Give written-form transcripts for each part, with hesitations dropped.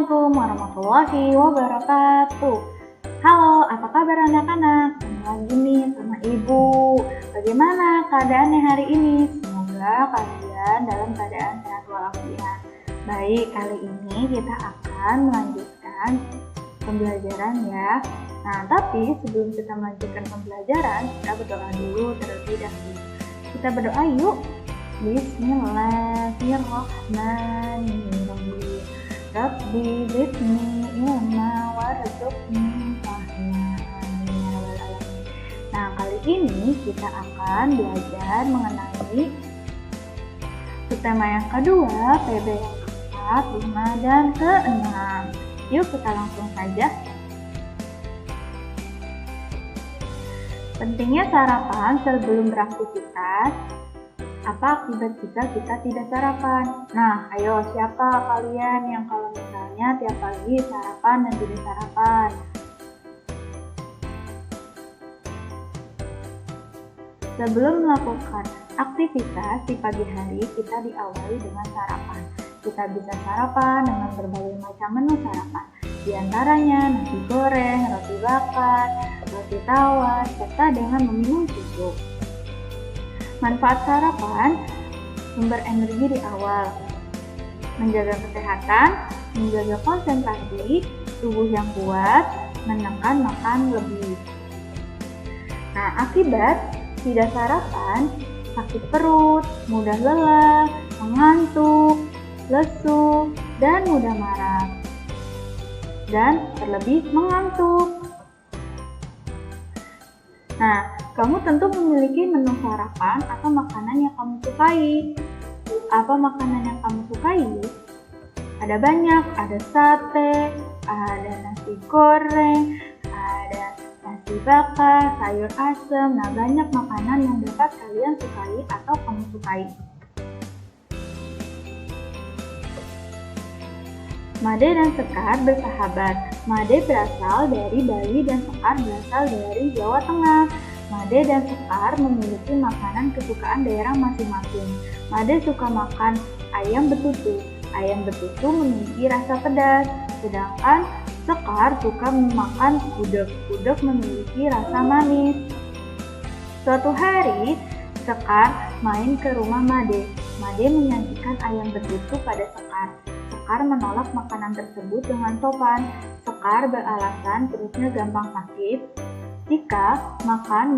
Assalamualaikum warahmatullahi wabarakatuh. Halo, apa kabar anak-anak? Ketemu lagi nih sama Ibu. Bagaimana keadaannya hari ini? Semoga kalian dalam keadaan sehat walafiat. Baik, kali ini kita akan melanjutkan pembelajaran ya. Nah, tapi sebelum kita melanjutkan pembelajaran, kita berdoa dulu terlebih dahulu. Kita berdoa yuk. Bismillahirrahmanirrahim. Rabbi zidni ilma warzuqni fahma. Nah, kali ini kita akan belajar mengenai tema yang kedua, PB yang keempat, 5, dan ke-6. Yuk kita langsung saja. Pentingnya sarapan sebelum beraktivitas. Apa akibat jika kita tidak sarapan? Nah, ayo siapa kalian yang kalau misalnya tiap pagi sarapan dan tidak sarapan? Sebelum melakukan aktivitas di pagi hari, kita diawali dengan sarapan. Kita bisa sarapan dengan berbagai macam menu sarapan. Di antaranya nasi goreng, roti bakar, roti tawar, serta dengan meminum susu. Manfaat sarapan, sumber energi di awal, menjaga kesehatan, menjaga konsentrasi, tubuh yang kuat, menekan makan lebih. Nah, akibat tidak sarapan, sakit perut, mudah lelah, mengantuk, lesu, dan mudah marah, dan terlebih mengantuk. Nah, kamu tentu memiliki menu sarapan atau makanan yang kamu sukai. Apa makanan yang kamu sukai? Ada banyak, ada sate, ada nasi goreng, ada nasi bakar, sayur asem. Nah, banyak makanan yang dapat kalian sukai atau kamu sukai. Made dan Sekar bersahabat. Made berasal dari Bali dan Sekar berasal dari Jawa Tengah. Made dan Sekar memiliki makanan kesukaan daerah masing-masing. Made suka makan ayam betutu. Ayam betutu memiliki rasa pedas, sedangkan Sekar suka makan gudeg. Gudeg memiliki rasa manis. Suatu hari, Sekar main ke rumah Made. Made menyajikan ayam betutu pada Sekar. Sekar menolak makanan tersebut dengan sopan. Sekar beralasan perutnya gampang sakit jika makan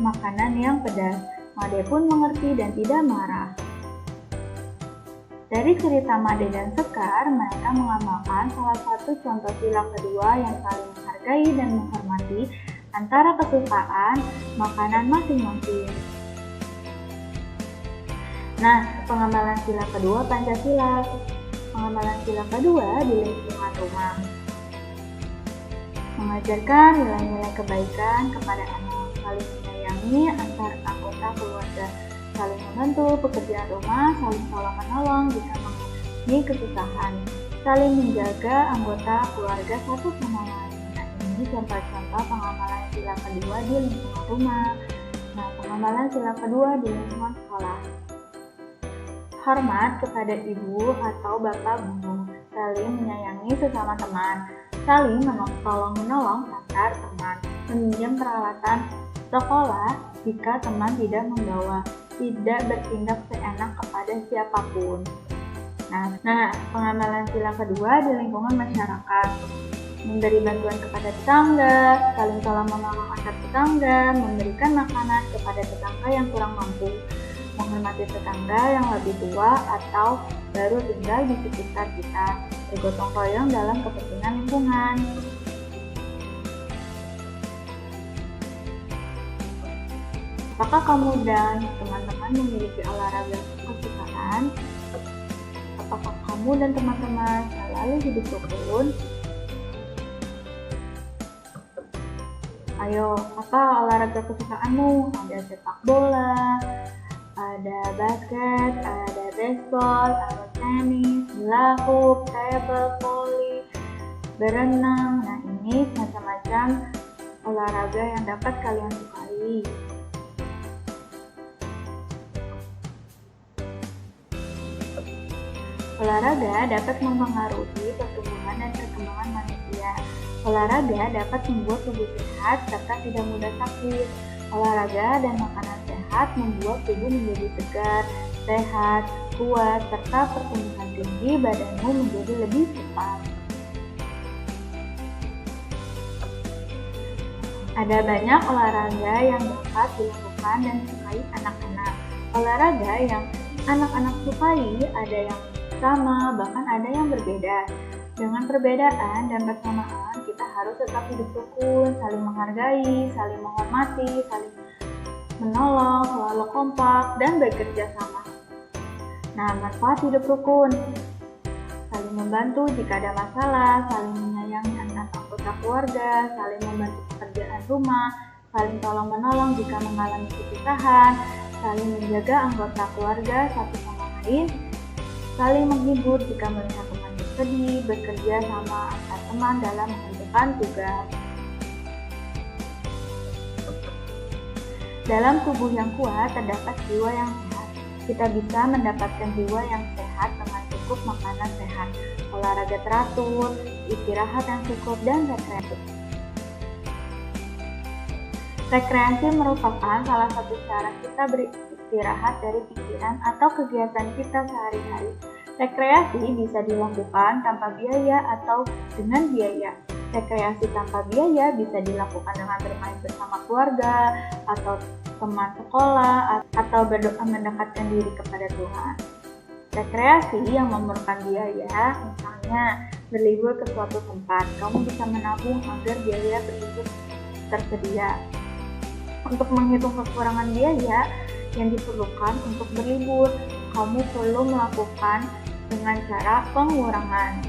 makanan yang pedas. Made pun mengerti dan tidak marah. Dari cerita Made dan Sekar, mereka mengamalkan salah satu contoh sila kedua yang saling menghargai dan menghormati antara kesukaan makanan masing-masing. Nah, pengamalan sila kedua Pancasila. Pengamalan sila kedua di lingkungan rumah. Mengajarkan nilai-nilai kebaikan kepada anak, saling menyayangi antar anggota keluarga, saling membantu pekerjaan rumah, saling tolong-menolong jika mengalami kesusahan, saling menjaga anggota keluarga satu sama lain. Nah, ini contoh-contoh pengamalan sila kedua di lingkungan rumah. Nah, pengamalan sila kedua di lingkungan sekolah. Hormat kepada ibu atau bapak guru, saling menyayangi sesama teman, saling tolong-menolong antar teman, meminjam peralatan sekolah jika teman tidak membawa, tidak bertindak seenak kepada siapapun. Nah, pengamalan sila kedua di lingkungan masyarakat. Memberi bantuan kepada tetangga, saling tolong-menolong antar tetangga, memberikan makanan kepada tetangga yang kurang mampu, menghormati tetangga yang lebih tua atau baru tinggal di sekitar kita, bergotong royong dalam kepentingan lingkungan. Apakah kamu dan teman-teman memiliki olahraga kesukaan? Apakah kamu dan teman-teman selalu hidup rukun? Ayo, apa olahraga kesukaanmu? Ada sepak bola, ada basket, ada baseball, ada tenis, bola hoop, table, volley, berenang. Nah, ini macam-macam olahraga yang dapat kalian sukai. Olahraga dapat mempengaruhi pertumbuhan pertumbuhan dan perkembangan manusia. Olahraga dapat membuat tubuh sehat serta tidak mudah sakit. Olahraga dan makanan sehat membuat tubuh menjadi segar, sehat, kuat, serta pertumbuhan tinggi badanmu menjadi lebih cepat. Ada banyak olahraga yang dapat dilakukan dan disukai anak-anak. Olahraga yang anak-anak sukai ada yang sama, bahkan ada yang berbeda. Dengan perbedaan dan bersamaan, kita harus tetap hidup rukun, saling menghargai, saling menghormati, saling menolong, selalu kompak, dan bekerja sama. Nah, manfaat hidup rukun: saling membantu jika ada masalah, saling menyayangi antar anggota keluarga, saling membantu pekerjaan rumah, saling tolong-menolong jika mengalami kesusahan, saling menjaga anggota keluarga satu sama lain, saling menghibur jika melihat teman bersedih, bekerja sama antar teman dalam mengerjakan tugas. Dalam tubuh yang kuat terdapat jiwa yang sehat. Kita bisa mendapatkan jiwa yang sehat dengan cukup makanan sehat, olahraga teratur, istirahat yang cukup, dan rekreasi. Rekreasi merupakan salah satu cara kita beristirahat dari pikiran atau kegiatan kita sehari-hari. Rekreasi bisa dilakukan tanpa biaya atau dengan biaya. Rekreasi tanpa biaya bisa dilakukan dengan bermain bersama keluarga atau teman sekolah atau berdoa mendekatkan diri kepada Tuhan. Rekreasi yang memerlukan biaya, misalnya berlibur ke suatu tempat, kamu bisa menabung agar biaya berlibur tersedia. Untuk menghitung kekurangan biaya yang diperlukan untuk berlibur, kamu perlu melakukan dengan cara pengurangan.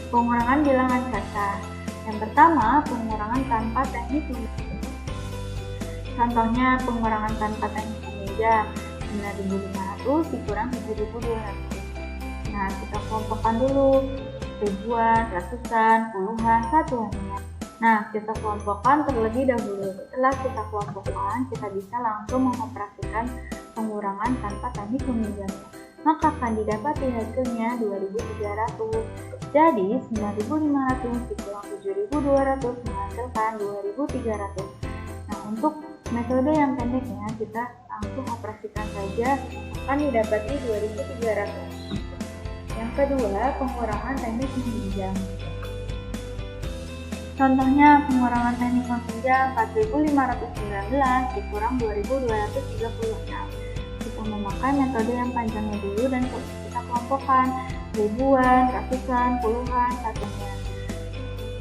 Pengurangan bilangan kata. Yang pertama, pengurangan tanpa teknik meminjam. Contohnya, pengurangan tanpa teknik meminjam 9.500 dikurang 7.200. Nah, kita kelompokkan dulu ribuan, ratusan, puluhan, satuannya. Nah, kita kelompokkan terlebih dahulu. Setelah kita kelompokkan, kita bisa langsung mengoperasikan pengurangan tanpa teknik meminjamnya. Maka akan didapati hasilnya 2.300. Jadi 9.500 dikurang 7.200 menghasilkan 2.300. Nah, untuk metode yang pendeknya kita langsung operasikan saja, akan didapati 2.300. Yang kedua, pengurangan teknik meminjam. Contohnya, pengurangan teknik meminjam 4.519 dikurang 2.236. Kita memakai metode yang panjangnya dulu dan kita kelompokkan ribuan, ratusan, puluhan, satunya.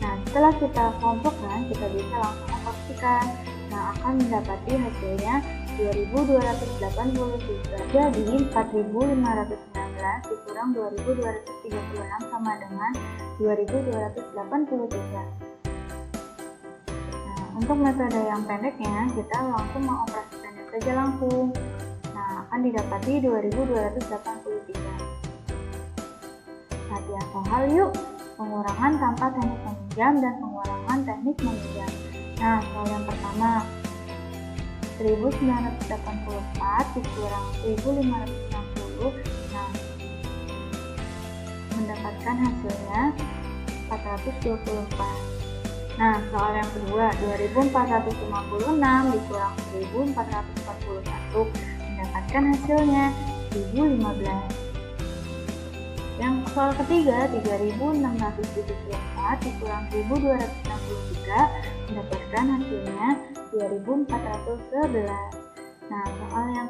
Nah, setelah kita kelompokkan, kita bisa langsung operasikan. Nah, akan mendapati hasilnya 2.283. Jadi 4.519 dikurang 2.236 sama dengan 2.283. Untuk metode yang pendeknya, kita langsung mengoperasikannya saja langsung. Nah, akan didapati 2.283. Latihan soal yuk, pengurangan tanpa teknik meminjam dan pengurangan teknik meminjam. Nah, soal yang pertama, 1984 dikurang 1560. Nah, mendapatkan hasilnya 424. Nah, soal yang kedua, 2456 dikurang 1441, mendapatkan hasilnya 1015. Yang soal ketiga, 3674 dikurang 1263, mendapatkan hasilnya 2411. Nah, soal yang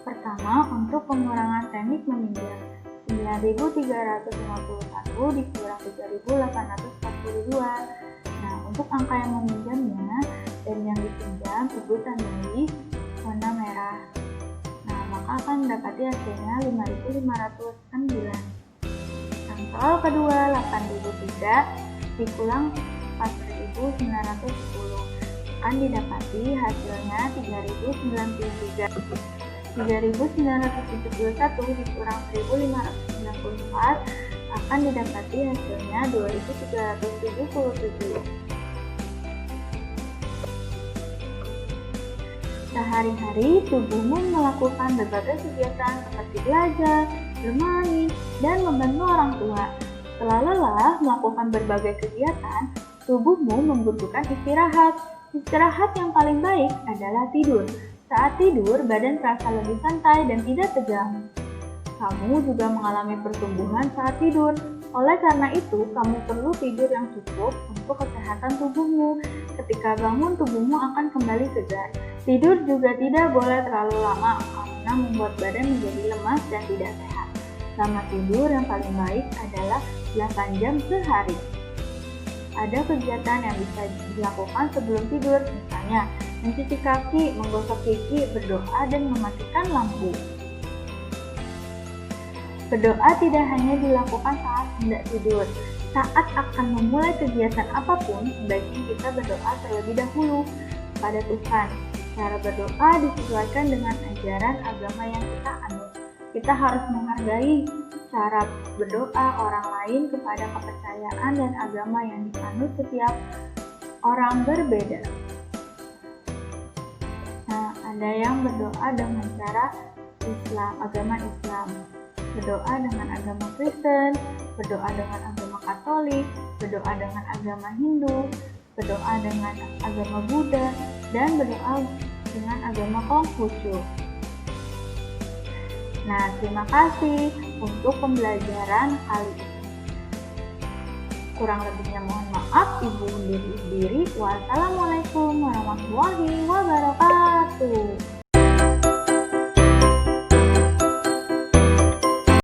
pertama untuk pengurangan teknik meminjam, 9.351 dikurang 3.842. Nah, untuk angka yang meminjamnya dan yang dipinjam itu tandai warna merah. Nah, maka akan mendapati hasilnya 5.509. Yang soal kedua, 8.003 dikurang 4.910. Akan didapati hasilnya 3.093. 3.971 dikurang 1.594 akan didapati hasilnya 2.377. Sehari-hari tubuhmu melakukan berbagai kegiatan seperti belajar, bermain, dan membantu orang tua. Setelah lelah melakukan berbagai kegiatan, tubuhmu membutuhkan istirahat. Istirahat yang paling baik adalah tidur. Saat tidur, badan terasa lebih santai dan tidak tegang. Kamu juga mengalami pertumbuhan saat tidur. Oleh karena itu, kamu perlu tidur yang cukup untuk kesehatan tubuhmu. Ketika bangun, tubuhmu akan kembali segar. Tidur juga tidak boleh terlalu lama karena membuat badan menjadi lemas dan tidak sehat. Lama tidur yang paling baik adalah 8 jam sehari. Ada kegiatan yang bisa dilakukan sebelum tidur, misalnya mencuci kaki, menggosok gigi, berdoa, dan mematikan lampu. Berdoa tidak hanya dilakukan saat hendak tidur. Saat akan memulai kegiatan apapun, sebaiknya kita berdoa terlebih dahulu kepada Tuhan. Cara berdoa disesuaikan dengan ajaran agama yang kita anut. Kita harus menghargai cara berdoa orang lain kepada kepercayaan dan agama yang dianut setiap orang berbeda. Nah, ada yang berdoa dengan cara Islam, agama Islam, berdoa dengan agama Kristen, berdoa dengan agama Katolik, berdoa dengan agama Hindu, berdoa dengan agama Buddha, dan berdoa dengan agama Konghucu. Nah, terima kasih untuk pembelajaran kali ini. Kurang lebihnya mohon maaf, Ibu undur diri. Wassalamualaikum warahmatullahi wabarakatuh.